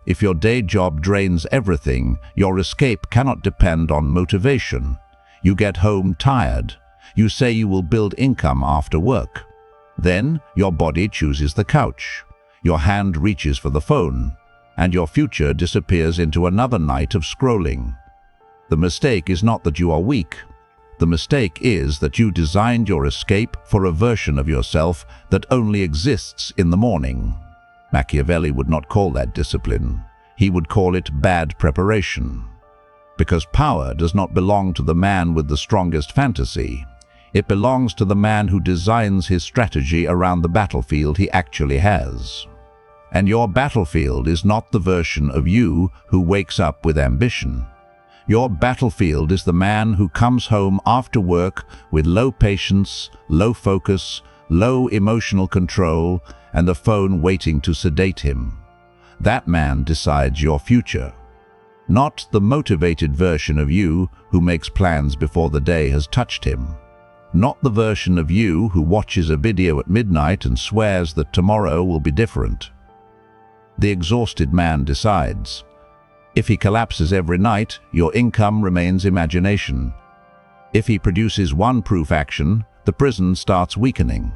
If your day job drains everything, your escape cannot depend on motivation. You get home tired. You say you will build income after work. Then your body chooses the couch. Your hand reaches for the phone, and your future disappears into another night of scrolling. The mistake is not that you are weak. The mistake is that you designed your escape for a version of yourself that only exists in the morning. Machiavelli would not call that discipline. He would call it bad preparation. Because power does not belong to the man with the strongest fantasy. It belongs to the man who designs his strategy around the battlefield he actually has. And your battlefield is not the version of you who wakes up with ambition. Your battlefield is the man who comes home after work with low patience, low focus, low emotional control, and the phone waiting to sedate him. That man decides your future. Not the motivated version of you who makes plans before the day has touched him. Not the version of you who watches a video at midnight and swears that tomorrow will be different. The exhausted man decides. If he collapses every night, your income remains imagination. If he produces one proof action, the prison starts weakening.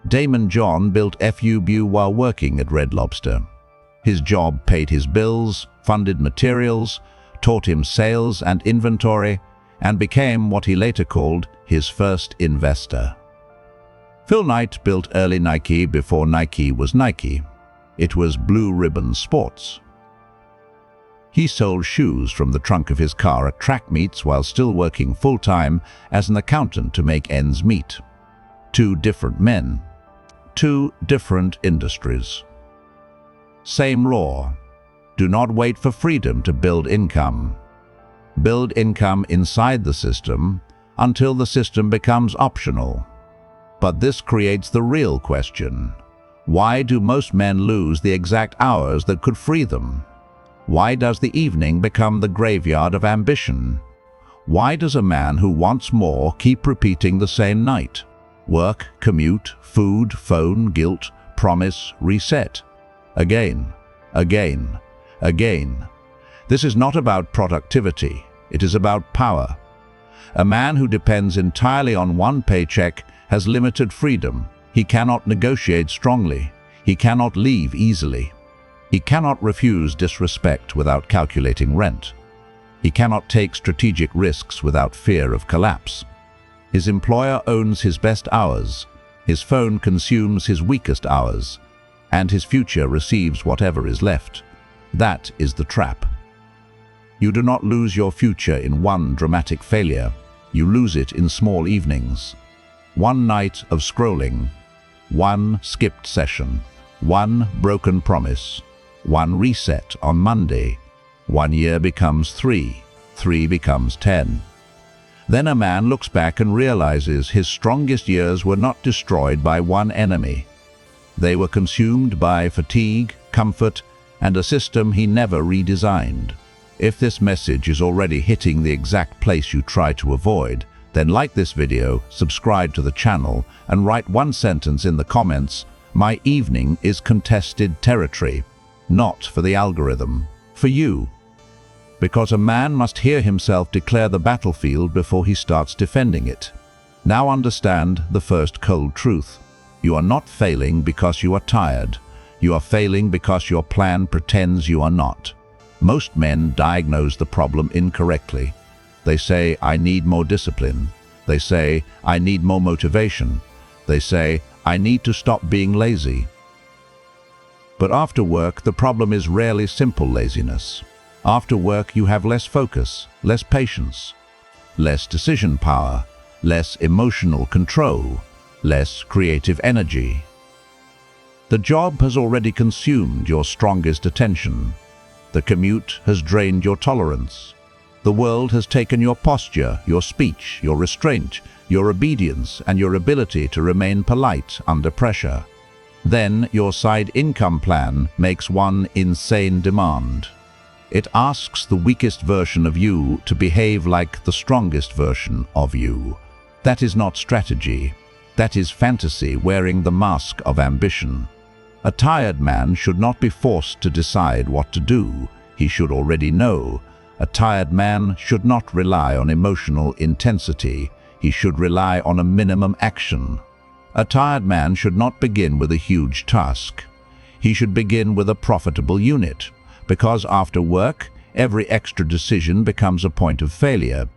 Daymond John built FUBU while working at Red Lobster. His job paid his bills, funded materials, taught him sales and inventory, and became what he later called his first investor. Phil Knight built early Nike before Nike was Nike. It was Blue Ribbon Sports. He sold shoes from the trunk of his car at track meets while still working full-time as an accountant to make ends meet. Two different men. Two different industries. Same law. Do not wait for freedom to build income. Build income inside the system until the system becomes optional. But this creates the real question. Why do most men lose the exact hours that could free them? Why does the evening become the graveyard of ambition? Why does a man who wants more keep repeating the same night? Work, commute, food, phone, guilt, promise, reset. Again, again, again. This is not about productivity. It is about power. A man who depends entirely on one paycheck has limited freedom. He cannot negotiate strongly. He cannot leave easily. He cannot refuse disrespect without calculating rent. He cannot take strategic risks without fear of collapse. His employer owns his best hours. His phone consumes his weakest hours. And his future receives whatever is left. That is the trap. You do not lose your future in one dramatic failure. You lose it in small evenings. One night of scrolling. One skipped session. One broken promise. One reset on Monday. 1 year becomes 3. 3 becomes 10. Then a man looks back and realizes his strongest years were not destroyed by one enemy. They were consumed by fatigue, comfort, and a system he never redesigned. If this message is already hitting the exact place you try to avoid, then like this video, subscribe to the channel, and write one sentence in the comments: "My evening is contested territory." Not for the algorithm, for you. Because a man must hear himself declare the battlefield before he starts defending it. Now understand the first cold truth. You are not failing because you are tired. You are failing because your plan pretends you are not. Most men diagnose the problem incorrectly. They say, "I need more discipline." They say, "I need more motivation." They say, "I need to stop being lazy." But after work, the problem is rarely simple laziness. After work, you have less focus, less patience, less decision power, less emotional control, less creative energy. The job has already consumed your strongest attention. The commute has drained your tolerance. The world has taken your posture, your speech, your restraint, your obedience, and your ability to remain polite under pressure. Then your side income plan makes one insane demand. It asks the weakest version of you to behave like the strongest version of you. That is not strategy. That is fantasy wearing the mask of ambition. A tired man should not be forced to decide what to do. He should already know. A tired man should not rely on emotional intensity. He should rely on a minimum action. A tired man should not begin with a huge task. He should begin with a profitable unit, because after work, every extra decision becomes a point of failure.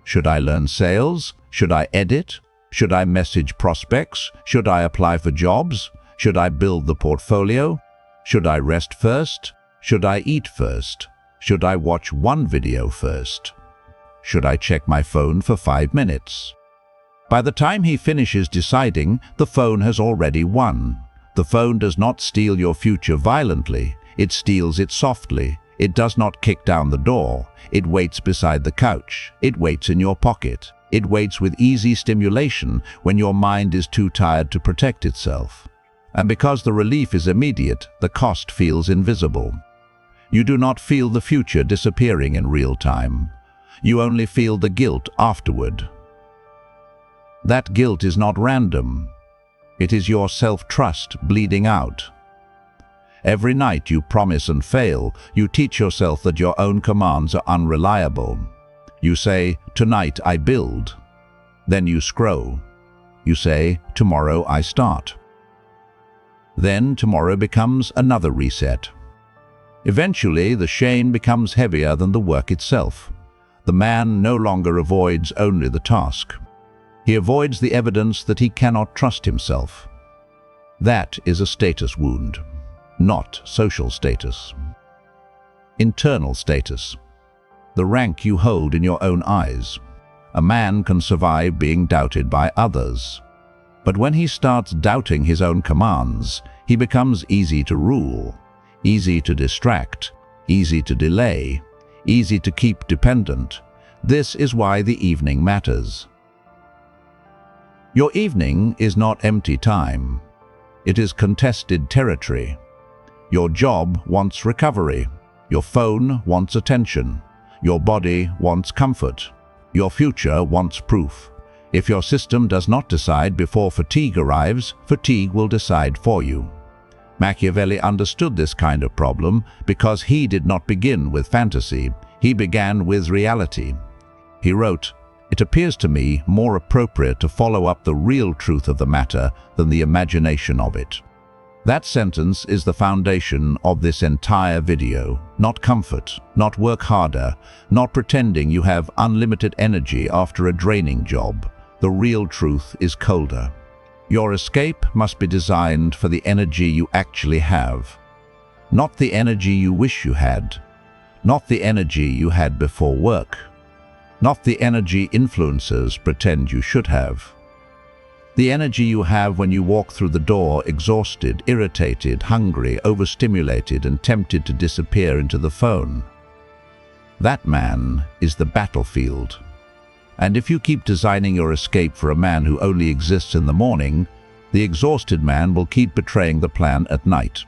Should I learn sales? Should I edit? Should I message prospects? Should I apply for jobs? Should I build the portfolio? Should I rest first? Should I eat first? Should I watch one video first? Should I check my phone for 5 minutes? By the time he finishes deciding, the phone has already won. The phone does not steal your future violently. It steals it softly. It does not kick down the door. It waits beside the couch. It waits in your pocket. It waits with easy stimulation when your mind is too tired to protect itself. And because the relief is immediate, the cost feels invisible. You do not feel the future disappearing in real time. You only feel the guilt afterward. That guilt is not random. It is your self-trust bleeding out. Every night you promise and fail. You teach yourself that your own commands are unreliable. You say, "Tonight I build." Then you scroll. You say, "Tomorrow I start." Then tomorrow becomes another reset. Eventually, the shame becomes heavier than the work itself. The man no longer avoids only the task. He avoids the evidence that he cannot trust himself. That is a status wound, not social status. Internal status. The rank you hold in your own eyes. A man can survive being doubted by others. But when he starts doubting his own commands, he becomes easy to rule, easy to distract, easy to delay, easy to keep dependent. This is why the evening matters. Your evening is not empty time. It is contested territory. Your job wants recovery. Your phone wants attention. Your body wants comfort. Your future wants proof. If your system does not decide before fatigue arrives, fatigue will decide for you. Machiavelli understood this kind of problem because he did not begin with fantasy. He began with reality. He wrote, "It appears to me more appropriate to follow up the real truth of the matter than the imagination of it." That sentence is the foundation of this entire video. Not comfort, not work harder, not pretending you have unlimited energy after a draining job. The real truth is colder. Your escape must be designed for the energy you actually have. Not the energy you wish you had. Not the energy you had before work. Not the energy influencers pretend you should have. The energy you have when you walk through the door exhausted, irritated, hungry, overstimulated, and tempted to disappear into the phone. That man is the battlefield. And if you keep designing your escape for a man who only exists in the morning, the exhausted man will keep betraying the plan at night.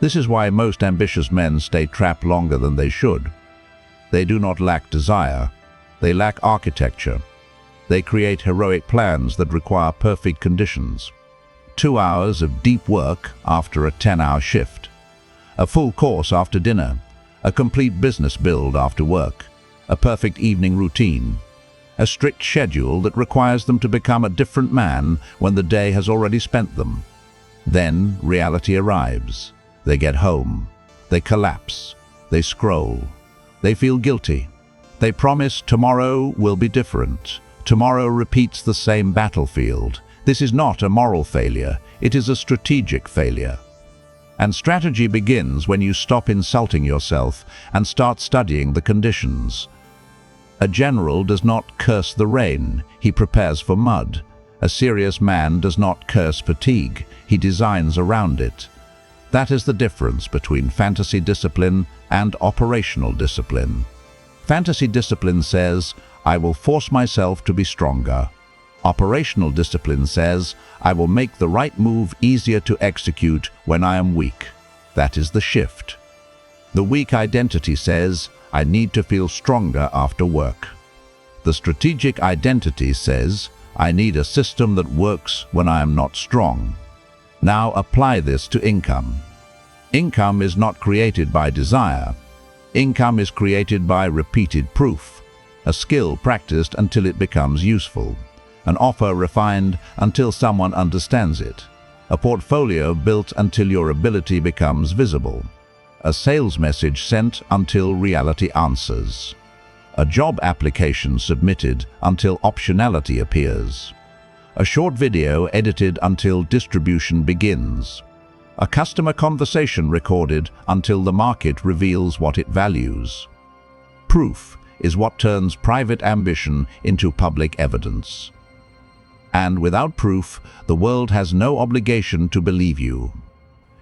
This is why most ambitious men stay trapped longer than they should. They do not lack desire. They lack architecture. They create heroic plans that require perfect conditions. 2 hours of deep work after a 10-hour shift. A full course after dinner. A complete business build after work. A perfect evening routine. A strict schedule that requires them to become a different man when the day has already spent them. Then reality arrives. They get home. They collapse. They scroll. They feel guilty. They promise tomorrow will be different. Tomorrow repeats the same battlefield. This is not a moral failure. It is a strategic failure. And strategy begins when you stop insulting yourself and start studying the conditions. A general does not curse the rain. He prepares for mud. A serious man does not curse fatigue. He designs around it. That is the difference between fantasy discipline and operational discipline. Fantasy discipline says, "I will force myself to be stronger." Operational discipline says, "I will make the right move easier to execute when I am weak." That is the shift. The weak identity says, "I need to feel stronger after work." The strategic identity says, "I need a system that works when I am not strong." Now apply this to income. Income is not created by desire. Income is created by repeated proof, a skill practiced until it becomes useful, an offer refined until someone understands it, a portfolio built until your ability becomes visible, a sales message sent until reality answers, a job application submitted until optionality appears, a short video edited until distribution begins, a customer conversation recorded until the market reveals what it values. Proof is what turns private ambition into public evidence. And without proof, the world has no obligation to believe you.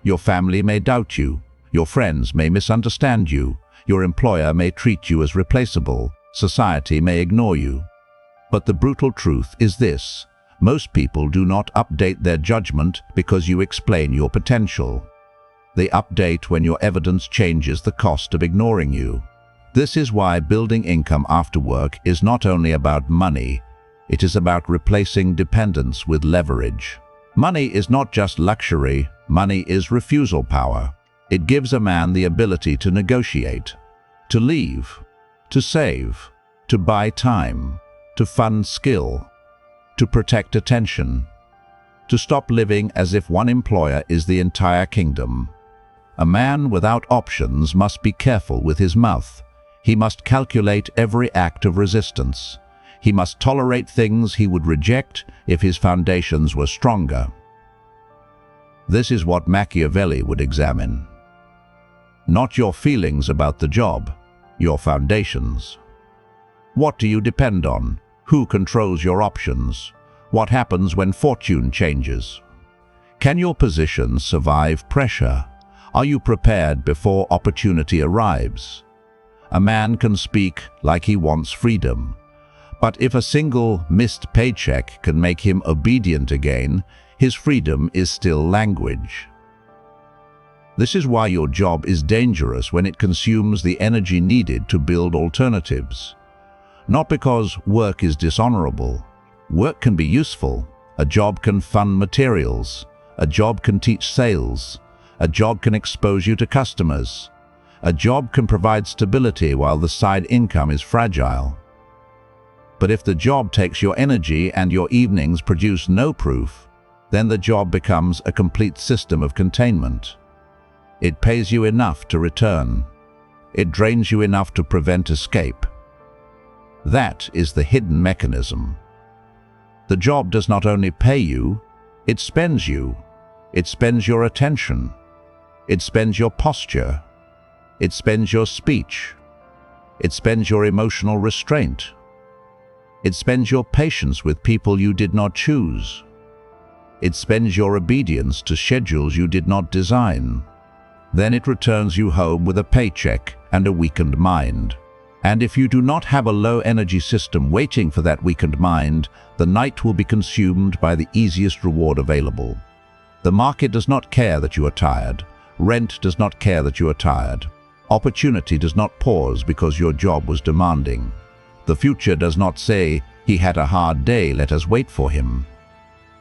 Your family may doubt you, your friends may misunderstand you, your employer may treat you as replaceable, society may ignore you. But the brutal truth is this: most people do not update their judgment because you explain your potential. They update when your evidence changes the cost of ignoring you. This is why building income after work is not only about money, it is about replacing dependence with leverage. Money is not just luxury, money is refusal power. It gives a man the ability to negotiate, to leave, to save, to buy time, to fund skill, to protect attention, to stop living as if one employer is the entire kingdom. A man without options must be careful with his mouth. He must calculate every act of resistance. He must tolerate things he would reject if his foundations were stronger. This is what Machiavelli would examine. Not your feelings about the job, your foundations. What do you depend on? Who controls your options? What happens when fortune changes? Can your position survive pressure? Are you prepared before opportunity arrives? A man can speak like he wants freedom, but if a single missed paycheck can make him obedient again, his freedom is still language. This is why your job is dangerous when it consumes the energy needed to build alternatives. Not because work is dishonorable. Work can be useful. A job can fund materials. A job can teach sales. A job can expose you to customers. A job can provide stability while the side income is fragile. But if the job takes your energy and your evenings produce no proof, then the job becomes a complete system of containment. It pays you enough to return. It drains you enough to prevent escape. That is the hidden mechanism. The job does not only pay you, it spends you. It spends your attention. It spends your posture. It spends your speech. It spends your emotional restraint. It spends your patience with people you did not choose. It spends your obedience to schedules you did not design. Then it returns you home with a paycheck and a weakened mind. And if you do not have a low-energy system waiting for that weakened mind, the night will be consumed by the easiest reward available. The market does not care that you are tired. Rent does not care that you are tired. Opportunity does not pause because your job was demanding. The future does not say, "He had a hard day, let us wait for him."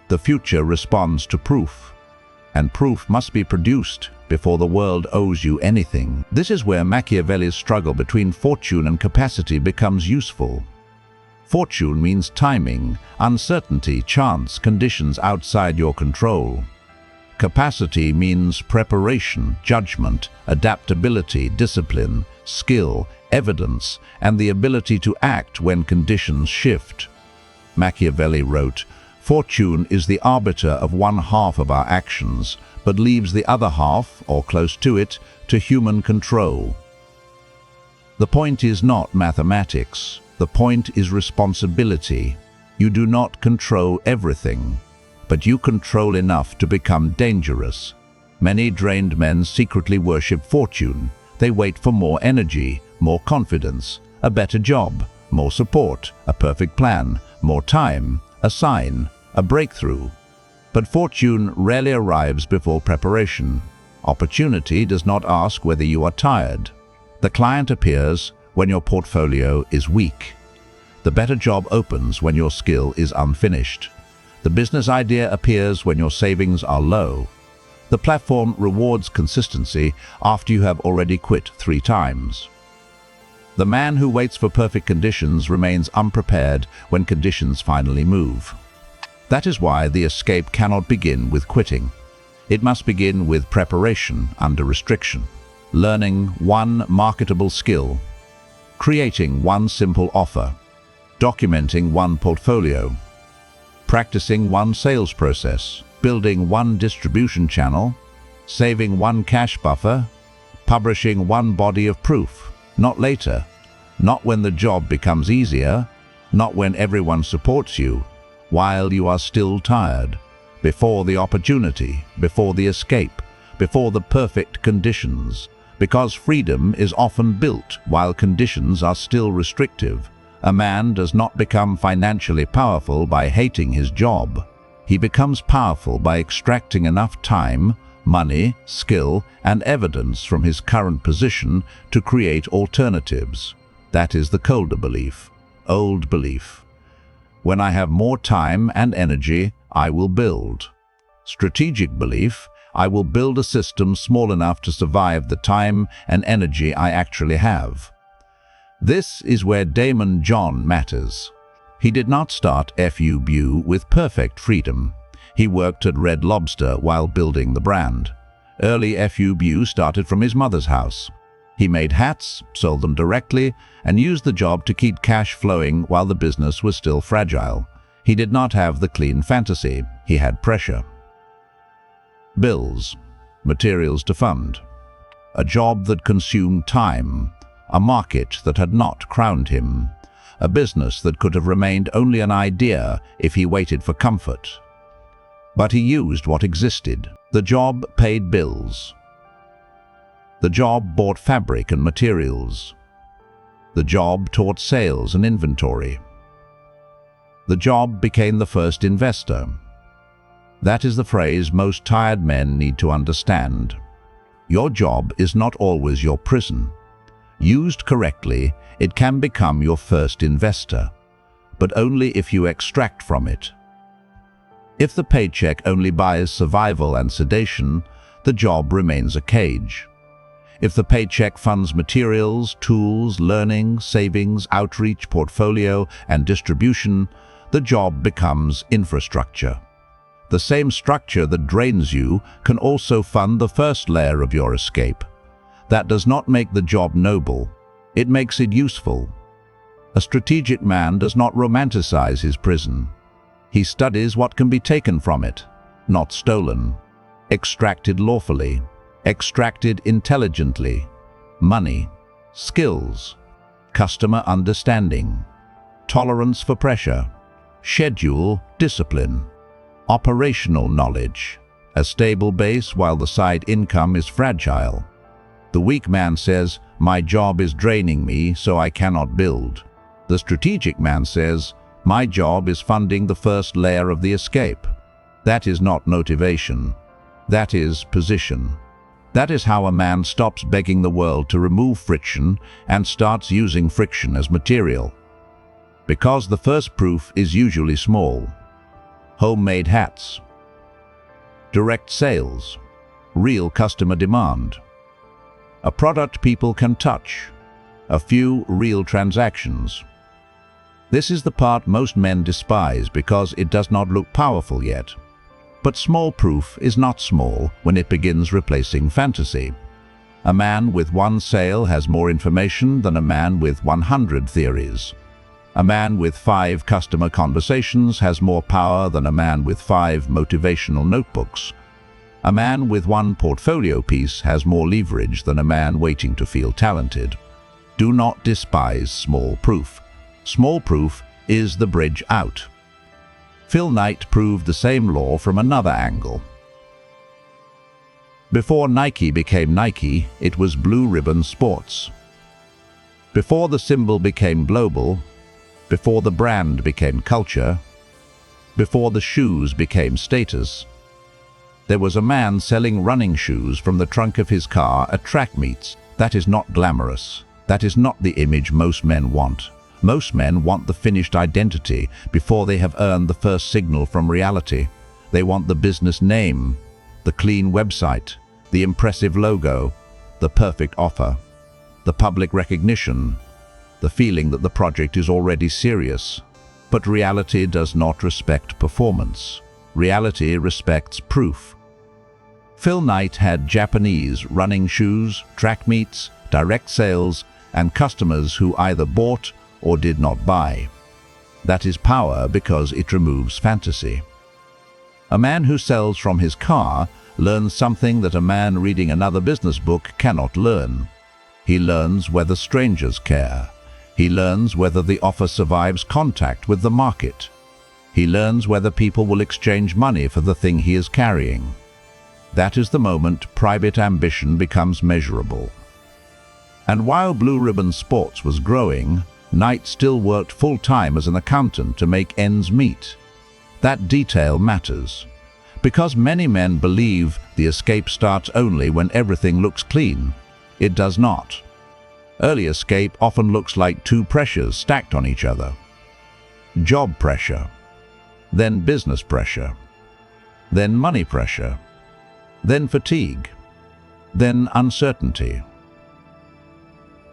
The future responds to proof, and proof must be produced before the world owes you anything. This is where Machiavelli's struggle between fortune and capacity becomes useful. Fortune means timing, uncertainty, chance, conditions outside your control. Capacity means preparation, judgment, adaptability, discipline, skill, evidence, and the ability to act when conditions shift. Machiavelli wrote, "Fortune is the arbiter of one half of our actions, but leaves the other half, or close to it, to human control." The point is not mathematics. The point is responsibility. You do not control everything, but you control enough to become dangerous. Many drained men secretly worship fortune. They wait for more energy, more confidence, a better job, more support, a perfect plan, more time, a sign, a breakthrough. But fortune rarely arrives before preparation. Opportunity does not ask whether you are tired. The client appears when your portfolio is weak. The better job opens when your skill is unfinished. The business idea appears when your savings are low. The platform rewards consistency after you have already quit 3 times. The man who waits for perfect conditions remains unprepared when conditions finally move. That is why the escape cannot begin with quitting. It must begin with preparation under restriction, learning one marketable skill, creating one simple offer, documenting one portfolio, practicing one sales process, building one distribution channel, saving one cash buffer, publishing one body of proof. Not later, not when the job becomes easier, not when everyone supports you, while you are still tired, before the opportunity, before the escape, before the perfect conditions. Because freedom is often built while conditions are still restrictive. A man does not become financially powerful by hating his job. He becomes powerful by extracting enough time, money, skill, and evidence from his current position to create alternatives. That is the colder belief, old belief. When I have more time and energy, I will build. Strategic belief, I will build a system small enough to survive the time and energy I actually have. This is where Daymond John matters. He did not start FUBU with perfect freedom. He worked at Red Lobster while building the brand. Early FUBU started from his mother's house. He made hats, sold them directly, and used the job to keep cash flowing while the business was still fragile. He did not have the clean fantasy. He had pressure. Bills, materials to fund, a job that consumed time, a market that had not crowned him, a business that could have remained only an idea if he waited for comfort. But he used what existed. The job paid bills. The job bought fabric and materials. The job taught sales and inventory. The job became the first investor. That is the phrase most tired men need to understand. Your job is not always your prison. Used correctly, it can become your first investor, but only if you extract from it. If the paycheck only buys survival and sedation, the job remains a cage. If the paycheck funds materials, tools, learning, savings, outreach, portfolio, and distribution, the job becomes infrastructure. The same structure that drains you can also fund the first layer of your escape. That does not make the job noble. It makes it useful. A strategic man does not romanticize his prison. He studies what can be taken from it, not stolen, extracted lawfully, extracted intelligently. Money, skills, customer understanding, tolerance for pressure, schedule, discipline, operational knowledge, a stable base while the side income is fragile. The weak man says, "My job is draining me, so I cannot build." The strategic man says, "My job is funding the first layer of the escape." That is not motivation. That is position. That is how a man stops begging the world to remove friction and starts using friction as material. Because the first proof is usually small. Homemade hats. Direct sales. Real customer demand. A product people can touch. A few real transactions. This is the part most men despise because it does not look powerful yet. But small proof is not small when it begins replacing fantasy. A man with 1 sale has more information than a man with 100 theories. A man with 5 customer conversations has more power than a man with 5 motivational notebooks. A man with 1 portfolio piece has more leverage than a man waiting to feel talented. Do not despise small proof. Small proof is the bridge out. Phil Knight proved the same law from another angle. Before Nike became Nike, it was Blue Ribbon Sports. Before the symbol became global, before the brand became culture, before the shoes became status, there was a man selling running shoes from the trunk of his car at track meets. That is not glamorous. That is not the image most men want. Most men want the finished identity before they have earned the first signal from reality. They want the business name, the clean website, the impressive logo, the perfect offer, the public recognition, the feeling that the project is already serious. But reality does not respect performance. Reality respects proof. Phil Knight had Japanese running shoes, track meets, direct sales, and customers who either bought or did not buy. That is power because it removes fantasy. A man who sells from his car learns something that a man reading another business book cannot learn. He learns whether strangers care. He learns whether the offer survives contact with the market. He learns whether people will exchange money for the thing he is carrying. That is the moment private ambition becomes measurable. And while Blue Ribbon Sports was growing, Knight still worked full-time as an accountant to make ends meet. That detail matters, because many men believe the escape starts only when everything looks clean. It does not. Early escape often looks like two pressures stacked on each other. Job pressure, then business pressure, then money pressure, then fatigue, then uncertainty.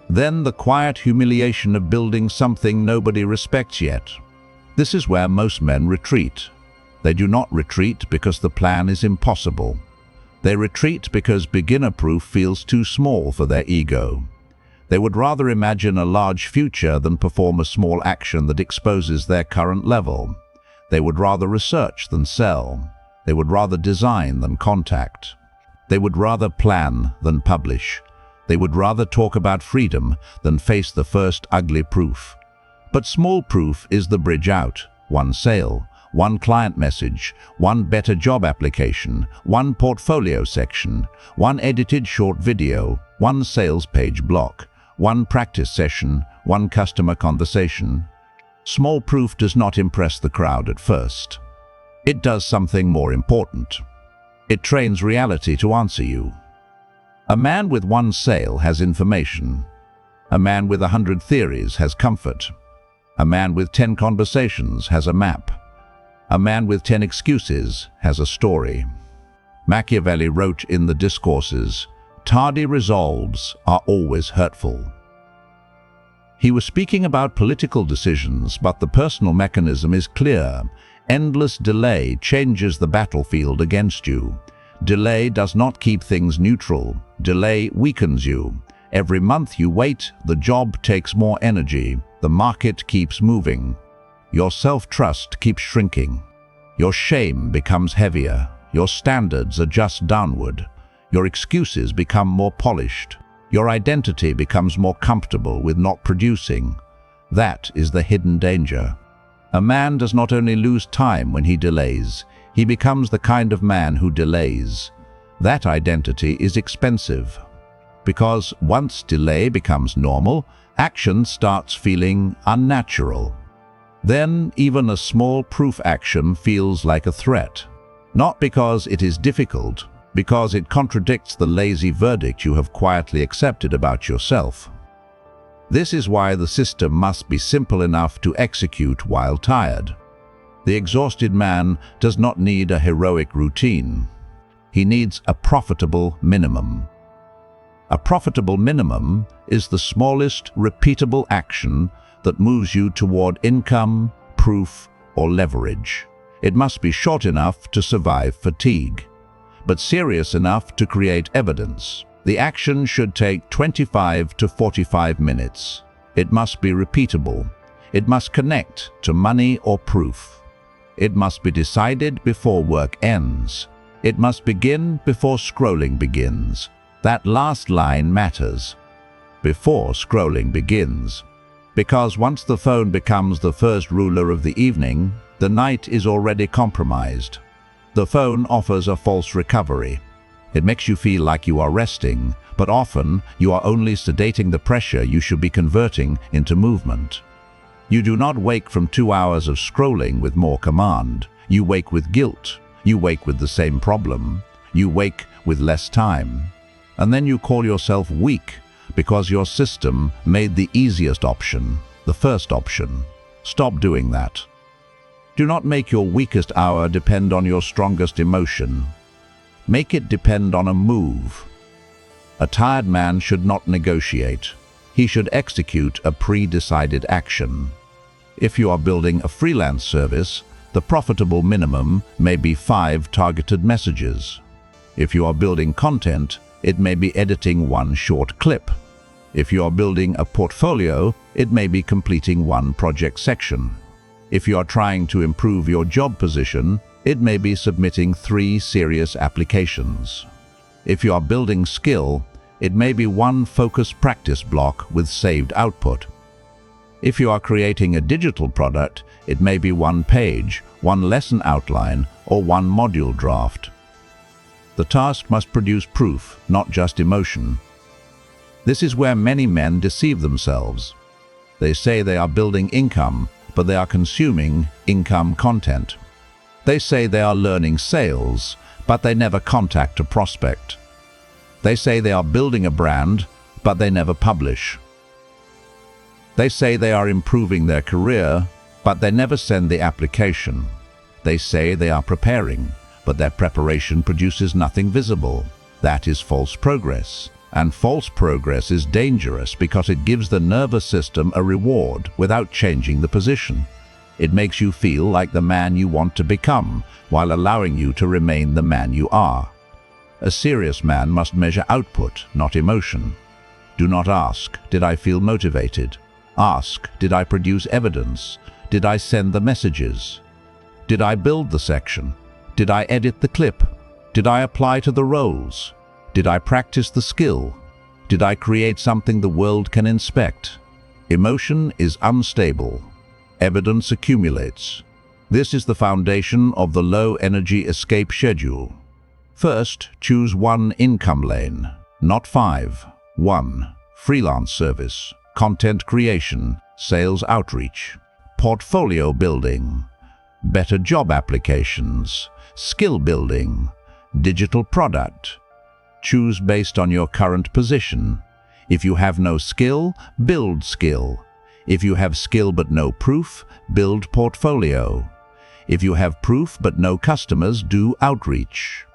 Then the quiet humiliation of building something nobody respects yet. This is where most men retreat. They do not retreat because the plan is impossible. They retreat because beginner proof feels too small for their ego. They would rather imagine a large future than perform a small action that exposes their current level. They would rather research than sell. They would rather design than contact. They would rather plan than publish. They would rather talk about freedom than face the first ugly proof. But small proof is the bridge out. One sale, one client message, one better job application, one portfolio section, one edited short video, one sales page block, one practice session, one customer conversation. Small proof does not impress the crowd at first. It does something more important. It trains reality to answer you. A man with one sale has information. A man with 100 theories has comfort. A man with 10 conversations has a map. A man with 10 excuses has a story. Machiavelli wrote in the Discourses, "Tardy resolves are always hurtful." He was speaking about political decisions, but the personal mechanism is clear. Endless delay changes the battlefield against you. Delay does not keep things neutral. Delay weakens you. Every month you wait, the job takes more energy. The market keeps moving. Your self-trust keeps shrinking. Your shame becomes heavier. Your standards adjust downward. Your excuses become more polished. Your identity becomes more comfortable with not producing. That is the hidden danger. A man does not only lose time when he delays, he becomes the kind of man who delays. That identity is expensive. Because once delay becomes normal, action starts feeling unnatural. Then even a small proof action feels like a threat. Not because it is difficult, because it contradicts the lazy verdict you have quietly accepted about yourself. This is why the system must be simple enough to execute while tired. The exhausted man does not need a heroic routine. He needs a profitable minimum. A profitable minimum is the smallest repeatable action that moves you toward income, proof, or leverage. It must be short enough to survive fatigue, but serious enough to create evidence. The action should take 25 to 45 minutes. It must be repeatable. It must connect to money or proof. It must be decided before work ends. It must begin before scrolling begins. That last line matters. Before scrolling begins. Because once the phone becomes the first ruler of the evening, the night is already compromised. The phone offers a false recovery. It makes you feel like you are resting, but often you are only sedating the pressure you should be converting into movement. You do not wake from 2 hours of scrolling with more command. You wake with guilt. You wake with the same problem. You wake with less time. And then you call yourself weak because your system made the easiest option. The first option. Stop doing that. Do not make your weakest hour depend on your strongest emotion. Make it depend on a move. A tired man should not negotiate. He should execute a pre-decided action. If you are building a freelance service, the profitable minimum may be 5 targeted messages. If you are building content, it may be editing 1 short clip. If you are building a portfolio, it may be completing 1 project section. If you are trying to improve your job position, it may be submitting 3 serious applications. If you are building skill, it may be 1 focused practice block with saved output. If you are creating a digital product, it may be 1 page, 1 lesson outline, or 1 module draft. The task must produce proof, not just emotion. This is where many men deceive themselves. They say they are building income, but they are consuming income content. They say they are learning sales, but they never contact a prospect. They say they are building a brand, but they never publish. They say they are improving their career, but they never send the application. They say they are preparing, but their preparation produces nothing visible. That is false progress. And false progress is dangerous because it gives the nervous system a reward without changing the position. It makes you feel like the man you want to become, while allowing you to remain the man you are. A serious man must measure output, not emotion. Do not ask, did I feel motivated? Ask, did I produce evidence? Did I send the messages? Did I build the section? Did I edit the clip? Did I apply to the roles? Did I practice the skill? Did I create something the world can inspect? Emotion is unstable. Evidence accumulates. This is the foundation of the low-energy escape schedule. First, choose 1 income lane, not 5. 1. Freelance service, content creation, sales outreach, portfolio building, better job applications, skill building, digital product. Choose based on your current position. If you have no skill, build skill. If you have skill but no proof, build portfolio. If you have proof but no customers, do outreach.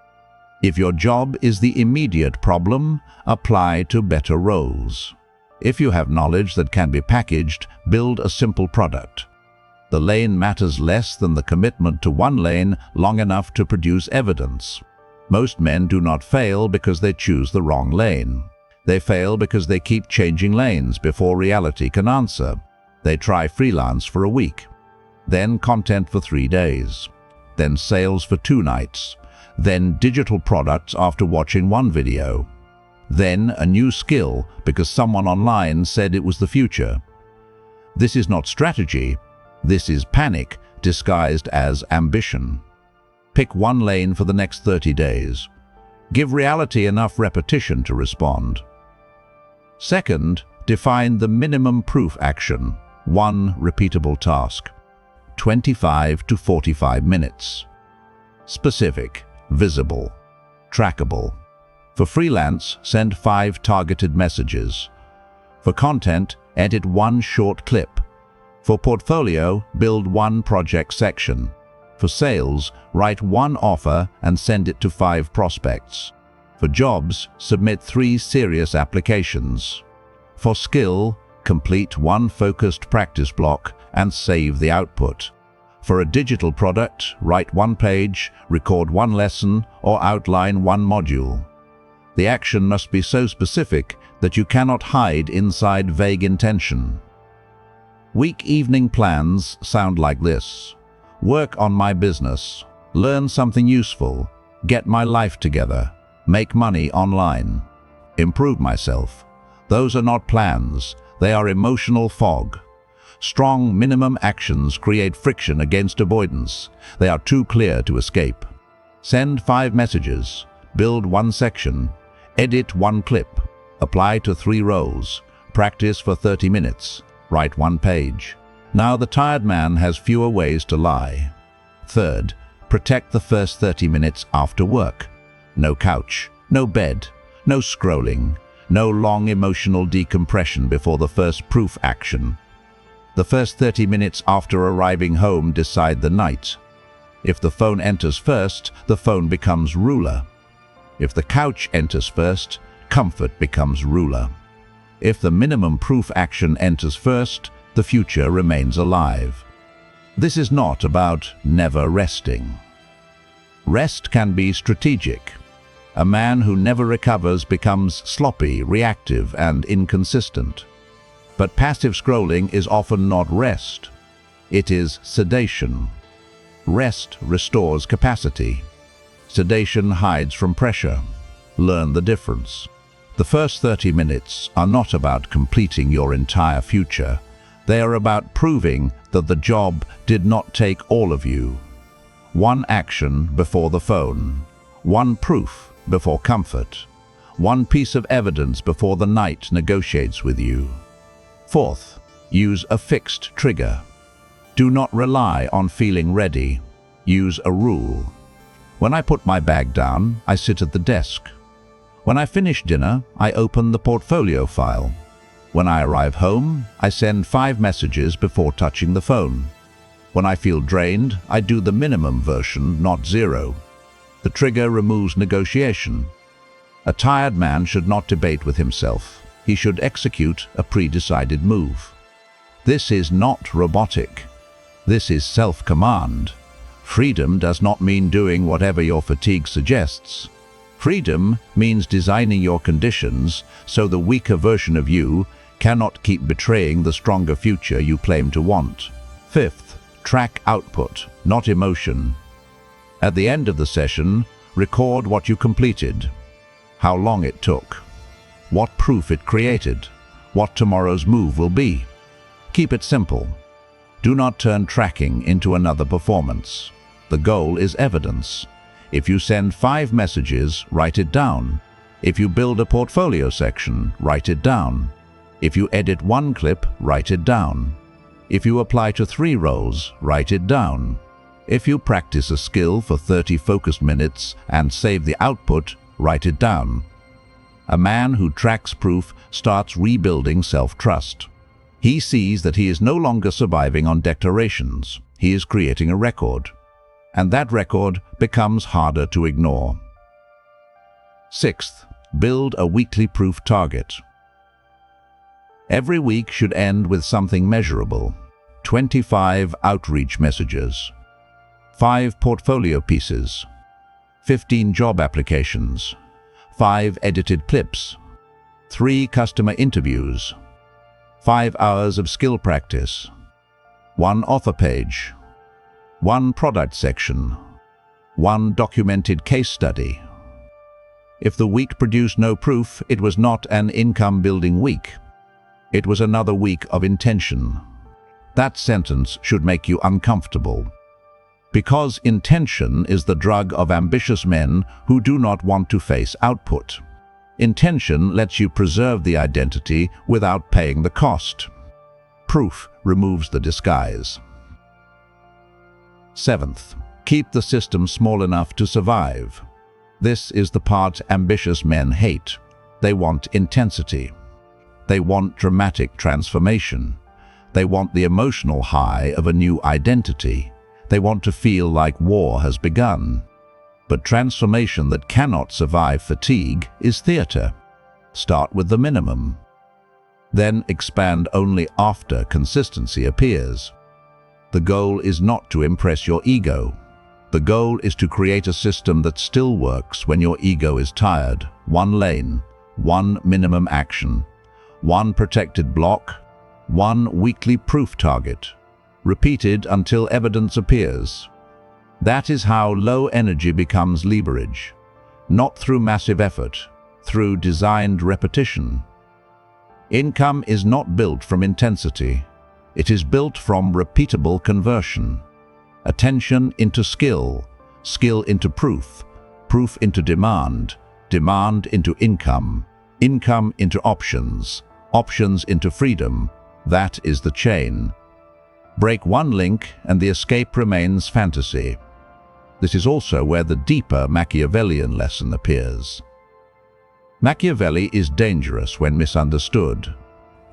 If your job is the immediate problem, apply to better roles. If you have knowledge that can be packaged, build a simple product. The lane matters less than the commitment to 1 lane long enough to produce evidence. Most men do not fail because they choose the wrong lane. They fail because they keep changing lanes before reality can answer. They try freelance for a week, then content for 3 days, then sales for 2 nights, then digital products after watching 1 video, then a new skill because someone online said it was the future. This is not strategy. This is panic disguised as ambition. Pick 1 lane for the next 30 days. Give reality enough repetition to respond. Second, define the minimum proof action. 1 repeatable task. 25 to 45 minutes. Specific, visible, trackable. For freelance, send 5 targeted messages. For content, edit 1 short clip. For portfolio, build 1 project section. For sales, write 1 offer and send it to 5 prospects. For jobs, submit 3 serious applications. For skill, complete 1 focused practice block and save the output. For a digital product, write 1 page, record 1 lesson, or outline 1 module. The action must be so specific that you cannot hide inside vague intention. Week evening plans sound like this. Work on my business, learn something useful, get my life together, make money online, improve myself. Those are not plans, they are emotional fog. Strong minimum actions create friction against avoidance. They are too clear to escape. Send 5 messages, build 1 section, edit 1 clip, apply to 3 roles, practice for 30 minutes, write 1 page. Now the tired man has fewer ways to lie. Third, protect the first 30 minutes after work. No couch, no bed, no scrolling, no long emotional decompression before the first proof action. The first 30 minutes after arriving home decide the night. If the phone enters first, the phone becomes ruler. If the couch enters first, comfort becomes ruler. If the minimum proof action enters first, the future remains alive. This is not about never resting. Rest can be strategic. A man who never recovers becomes sloppy, reactive, and inconsistent. But passive scrolling is often not rest. It is sedation. Rest restores capacity. Sedation hides from pressure. Learn the difference. The first 30 minutes are not about completing your entire future. They are about proving that the job did not take all of you. One action before the phone. One proof before comfort. One piece of evidence before the night negotiates with you. Fourth, use a fixed trigger. Do not rely on feeling ready. Use a rule. When I put my bag down, I sit at the desk. When I finish dinner, I open the portfolio file. When I arrive home, I send 5 messages before touching the phone. When I feel drained, I do the minimum version, not 0. The trigger removes negotiation. A tired man should not debate with himself. He should execute a pre-decided move. This is not robotic. This is self-command. Freedom does not mean doing whatever your fatigue suggests. Freedom means designing your conditions so the weaker version of you cannot keep betraying the stronger future you claim to want. Fifth, track output, not emotion. At the end of the session, record what you completed, how long it took, what proof it created, what tomorrow's move will be. Keep it simple. Do not turn tracking into another performance. The goal is evidence. If you send 5 messages, write it down. If you build a portfolio section, write it down. If you edit 1 clip, write it down. If you apply to 3 roles, write it down. If you practice a skill for 30 focused minutes and save the output, write it down. A man who tracks proof starts rebuilding self-trust. He sees that he is no longer surviving on declarations. He is creating a record. And that record becomes harder to ignore. Sixth, build a weekly proof target. Every week should end with something measurable. 25 outreach messages, 5 portfolio pieces, 15 job applications, 5 edited clips, 3 customer interviews, 5 hours of skill practice, 1 offer page, 1 product section, 1 documented case study. If the week produced no proof, it was not an income-building week. It was another week of intention. That sentence should make you uncomfortable. Because intention is the drug of ambitious men who do not want to face output. Intention lets you preserve the identity without paying the cost. Proof removes the disguise. Seventh, keep the system small enough to survive. This is the part ambitious men hate. They want intensity. They want dramatic transformation. They want the emotional high of a new identity. They want to feel like war has begun. But transformation that cannot survive fatigue is theater. Start with the minimum. Then expand only after consistency appears. The goal is not to impress your ego. The goal is to create a system that still works when your ego is tired. 1 lane, 1 minimum action, 1 protected block, 1 weekly proof target, repeated until evidence appears. That is how low energy becomes leverage, not through massive effort, through designed repetition. Income is not built from intensity. It is built from repeatable conversion. Attention into skill, skill into proof, proof into demand, demand into income, income into options, options into freedom. That is the chain. Break 1 link and the escape remains fantasy. This is also where the deeper Machiavellian lesson appears. Machiavelli is dangerous when misunderstood.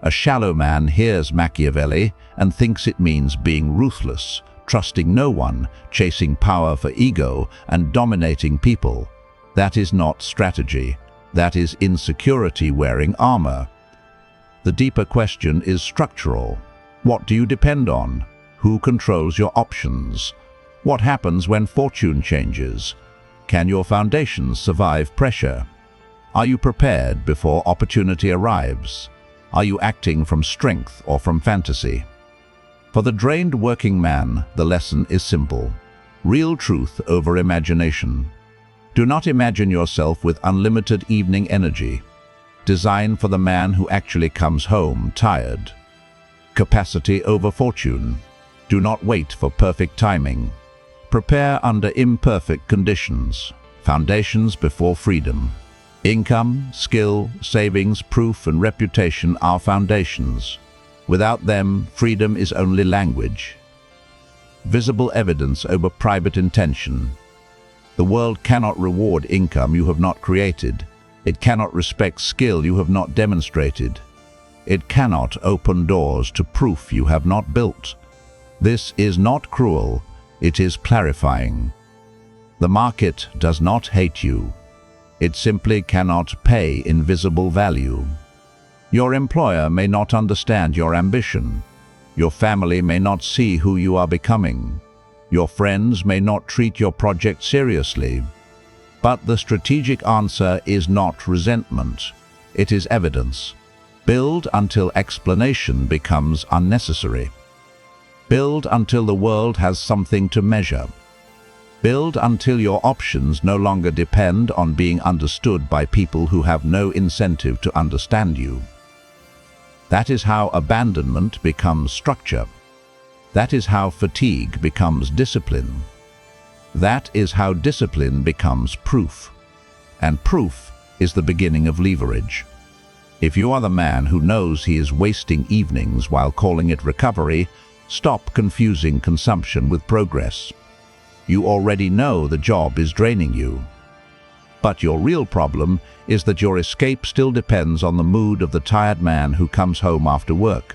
A shallow man hears Machiavelli and thinks it means being ruthless, trusting no one, chasing power for ego, and dominating people. That is not strategy. That is insecurity wearing armor. The deeper question is structural. What do you depend on? Who controls your options? What happens when fortune changes? Can your foundations survive pressure? Are you prepared before opportunity arrives? Are you acting from strength or from fantasy? For the drained working man, the lesson is simple. Real truth over imagination. Do not imagine yourself with unlimited evening energy. Design for the man who actually comes home tired. Capacity over fortune. Do not wait for perfect timing. Prepare under imperfect conditions. Foundations before freedom. Income, skill, savings, proof, and reputation are foundations. Without them, freedom is only language. Visible evidence over private intention. The world cannot reward income you have not created. It cannot respect skill you have not demonstrated. It cannot open doors to proof you have not built. This is not cruel, it is clarifying. The market does not hate you. It simply cannot pay invisible value. Your employer may not understand your ambition. Your family may not see who you are becoming. Your friends may not treat your project seriously. But the strategic answer is not resentment. It is evidence. Build until explanation becomes unnecessary. Build until the world has something to measure. Build until your options no longer depend on being understood by people who have no incentive to understand you. That is how abandonment becomes structure. That is how fatigue becomes discipline. That is how discipline becomes proof. And proof is the beginning of leverage. If you are the man who knows he is wasting evenings while calling it recovery, stop confusing consumption with progress. You already know the job is draining you. But your real problem is that your escape still depends on the mood of the tired man who comes home after work.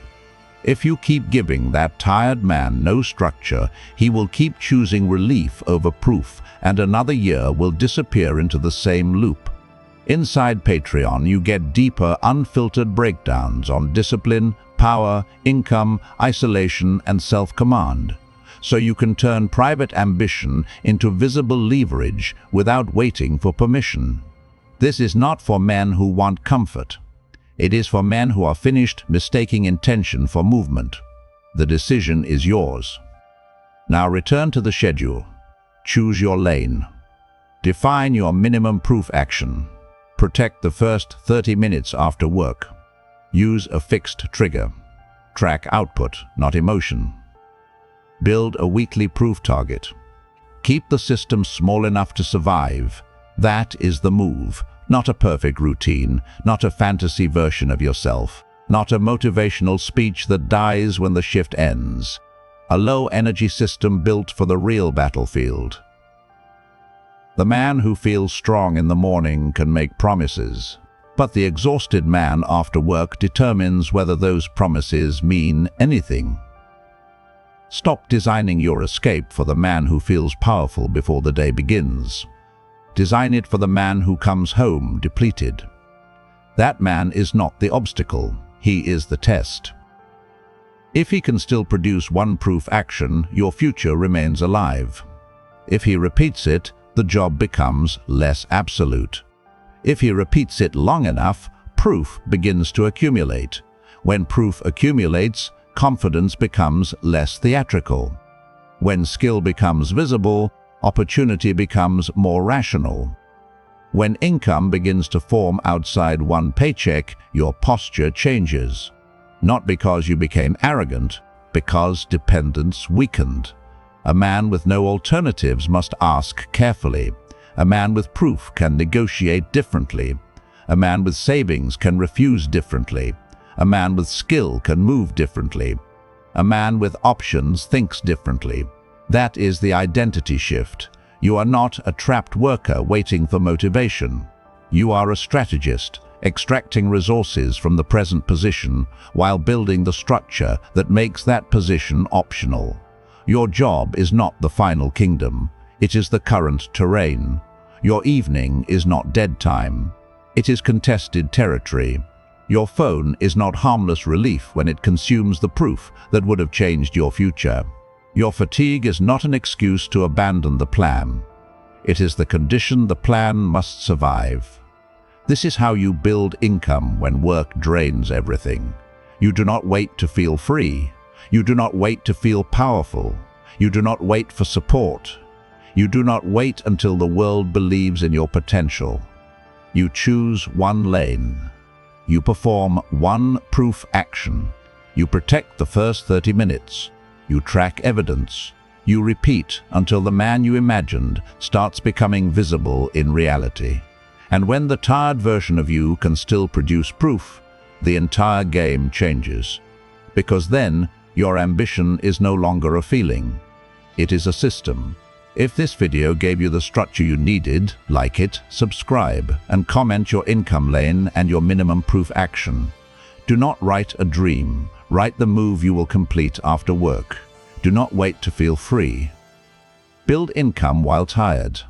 If you keep giving that tired man no structure, he will keep choosing relief over proof, and another year will disappear into the same loop. Inside Patreon, you get deeper, unfiltered breakdowns on discipline, power, income, isolation, and self-command. So you can turn private ambition into visible leverage without waiting for permission. This is not for men who want comfort. It is for men who are finished mistaking intention for movement. The decision is yours. Now return to the schedule. Choose your lane. Define your minimum proof action. Protect the first 30 minutes after work. Use a fixed trigger. Track output, not emotion. Build a weekly proof target. Keep the system small enough to survive. That is the move, not a perfect routine, not a fantasy version of yourself, not a motivational speech that dies when the shift ends. A low-energy system built for the real battlefield. The man who feels strong in the morning can make promises, but the exhausted man after work determines whether those promises mean anything. Stop designing your escape for the man who feels powerful before the day begins. Design it for the man who comes home depleted. That man is not the obstacle, he is the test. If he can still produce one proof action, your future remains alive. If he repeats it, the job becomes less absolute. If he repeats it long enough, proof begins to accumulate. When proof accumulates, confidence becomes less theatrical. When skill becomes visible, opportunity becomes more rational. When income begins to form outside one paycheck, your posture changes. Not because you became arrogant, because dependence weakened. A man with no alternatives must ask carefully. A man with proof can negotiate differently. A man with savings can refuse differently. A man with skill can move differently. A man with options thinks differently. That is the identity shift. You are not a trapped worker waiting for motivation. You are a strategist, extracting resources from the present position while building the structure that makes that position optional. Your job is not the final kingdom, it is the current terrain. Your evening is not dead time, it is contested territory. Your phone is not harmless relief when it consumes the proof that would have changed your future. Your fatigue is not an excuse to abandon the plan. It is the condition the plan must survive. This is how you build income when work drains everything. You do not wait to feel free. You do not wait to feel powerful. You do not wait for support. You do not wait until the world believes in your potential. You choose one lane. You perform one proof action. You protect the first 30 minutes. You track evidence. You repeat until the man you imagined starts becoming visible in reality. And when the tired version of you can still produce proof, the entire game changes. Because then, your ambition is no longer a feeling. It is a system. If this video gave you the structure you needed, like it, subscribe, and comment your income lane and your minimum proof action. Do not write a dream. Write the move you will complete after work. Do not wait to feel free. Build income while tired.